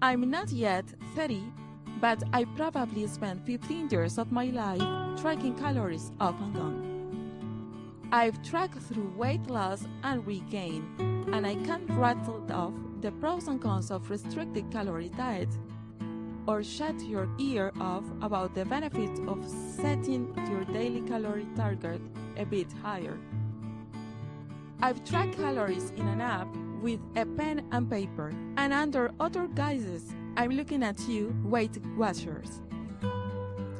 I'm not yet 30, but I probably spent 15 years of my life tracking calories off and on. I've tracked through weight loss and regain, and I can't rattle off the pros and cons of restricted calorie diet or shut your ear off about the benefits of setting your daily calorie target a bit higher. I've tracked calories in an app with a pen and paper, and under other guises, I'm looking at you, Weight Watchers.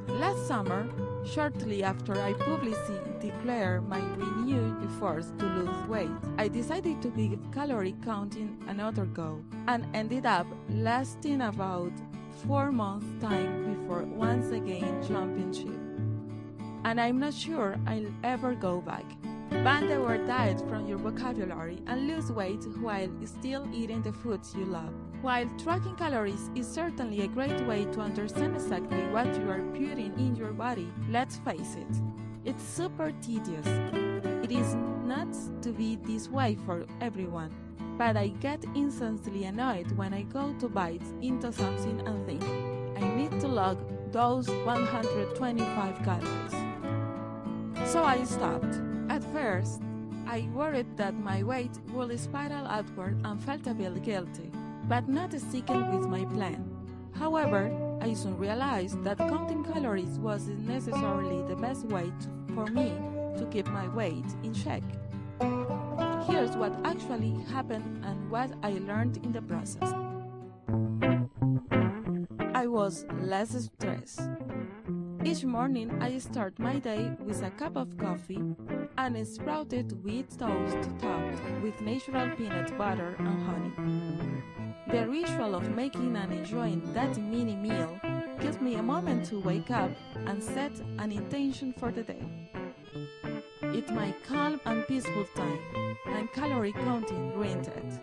Last summer, shortly after I publicly declared my renewed efforts to lose weight, I decided to give calorie counting another go, and ended up lasting about 4 months' time before once again jumping ship. And I'm not sure I'll ever go back. Ban the word diet from your vocabulary and lose weight while still eating the foods you love. While tracking calories is certainly a great way to understand exactly what you are putting in your body, let's face it, it's super tedious. It is not to be this way for everyone, but I get instantly annoyed when I go to bite into something and think, I need to log those 125 calories. So I stopped. At first, I worried that my weight would spiral outward and felt a bit guilty, but not sticking with my plan. However, I soon realized that counting calories wasn't necessarily the best way for me to keep my weight in check. Here's what actually happened and what I learned in the process. I was less stressed. Each morning, I start my day with a cup of coffee and a sprouted wheat toast topped with natural peanut butter and honey. The ritual of making and enjoying that mini meal gives me a moment to wake up and set an intention for the day. It's my calm and peaceful time, and calorie counting ruined it.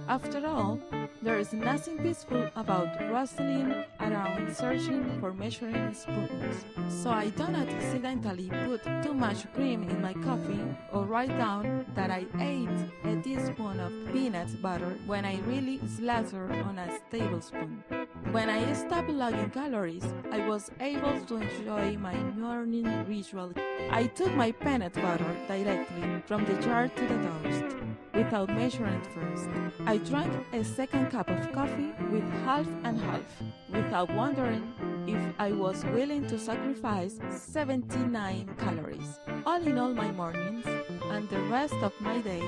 After all, there is nothing peaceful about rustling around searching for measuring spoons. So I don't accidentally put too much cream in my coffee or write down that I ate a teaspoon of peanut butter when I really slather on a tablespoon. When I stopped logging calories, I was able to enjoy my morning ritual. I took my peanut butter directly from the jar to the toast, without measuring it first. I drank a second cup of coffee with half and half, without wondering if I was willing to sacrifice 79 calories. All in all, my mornings and the rest of my day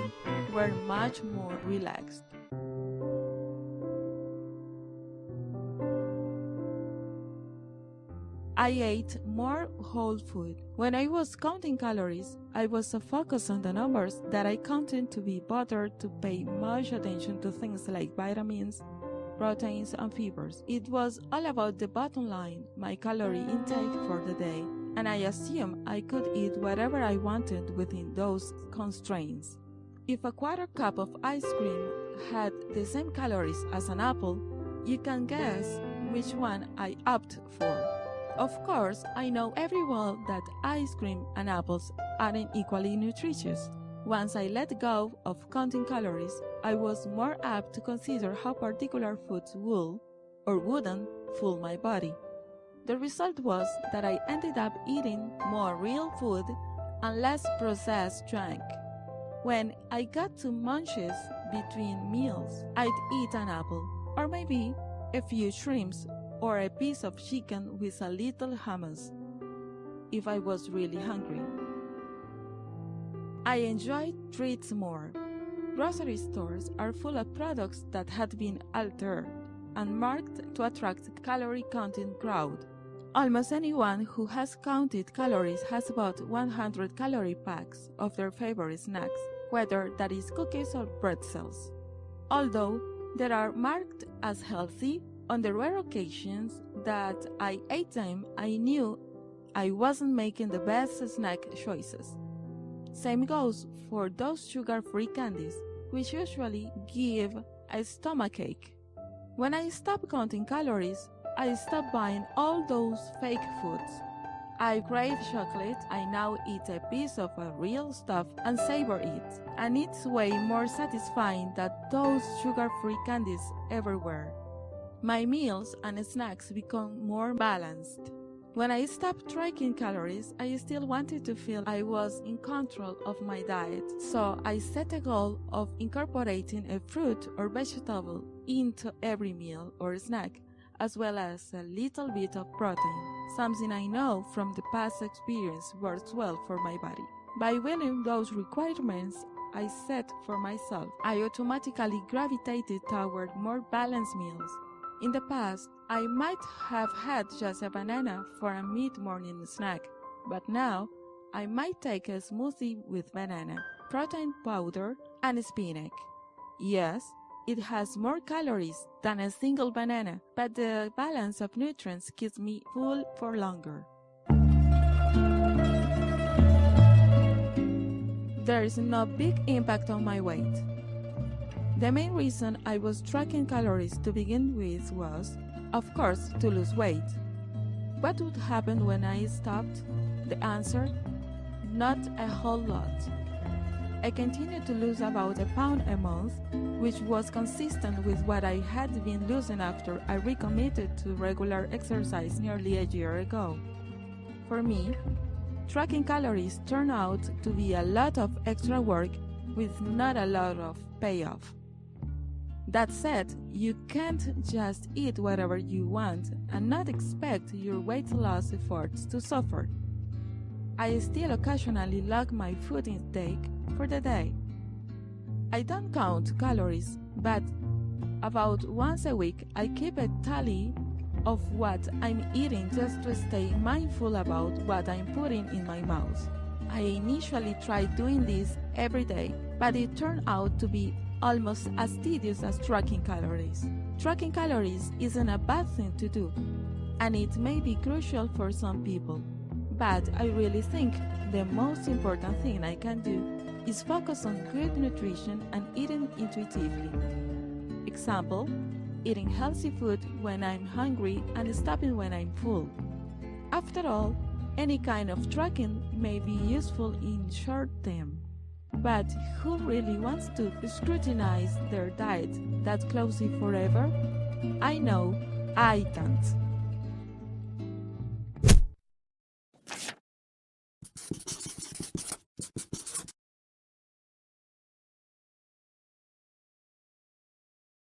were much more relaxed. I ate more whole food. When I was counting calories, I was so focused on the numbers that I counted to be bothered to pay much attention to things like vitamins, proteins, and fibers. It was all about the bottom line, my calorie intake for the day, and I assumed I could eat whatever I wanted within those constraints. If a quarter cup of ice cream had the same calories as an apple, you can guess which one I opted for. Of course, I know very well that ice cream and apples aren't equally nutritious. Once I let go of counting calories, I was more apt to consider how particular foods will or wouldn't fool my body. The result was that I ended up eating more real food and less processed junk. When I got to munches between meals, I'd eat an apple, or maybe a few shrimps, or a piece of chicken with a little hummus, if I was really hungry. I enjoyed treats more. Grocery stores are full of products that had been altered and marked to attract a calorie-counting crowd. Almost anyone who has counted calories has bought 100-calorie packs of their favorite snacks, whether that is cookies or pretzels. Although they are marked as healthy, on the rare occasions that I ate them, I knew I wasn't making the best snack choices. Same goes for those sugar-free candies, which usually give a stomachache. When I stopped counting calories, I stopped buying all those fake foods. I crave chocolate. I now eat a piece of a real stuff and savor it. And it's way more satisfying than those sugar-free candies everywhere. My meals and snacks become more balanced. When I stopped tracking calories, I still wanted to feel I was in control of my diet, so I set a goal of incorporating a fruit or vegetable into every meal or snack, as well as a little bit of protein, something I know from the past experience works well for my body. By willing those requirements I set for myself, I automatically gravitated toward more balanced meals. In the past, I might have had just a banana for a mid-morning snack, but now I might take a smoothie with banana, protein powder, and spinach. Yes, it has more calories than a single banana, but the balance of nutrients keeps me full for longer. There is no big impact on my weight. The main reason I was tracking calories to begin with was, of course, to lose weight. What would happen when I stopped? The answer? Not a whole lot. I continued to lose about a pound a month, which was consistent with what I had been losing after I recommitted to regular exercise nearly a year ago. For me, tracking calories turned out to be a lot of extra work with not a lot of payoff. That said, you can't just eat whatever you want and not expect your weight loss efforts to suffer. I still occasionally log my food intake for the day. I don't count calories, but about once a week I keep a tally of what I'm eating just to stay mindful about what I'm putting in my mouth. I initially tried doing this every day, but it turned out to be almost as tedious as tracking calories. Tracking calories isn't a bad thing to do, and it may be crucial for some people, but I really think the most important thing I can do is focus on good nutrition and eating intuitively. Example, eating healthy food when I'm hungry and stopping when I'm full. After all, any kind of tracking may be useful in short term, but who really wants to scrutinize their diet that closely forever? I know I don't.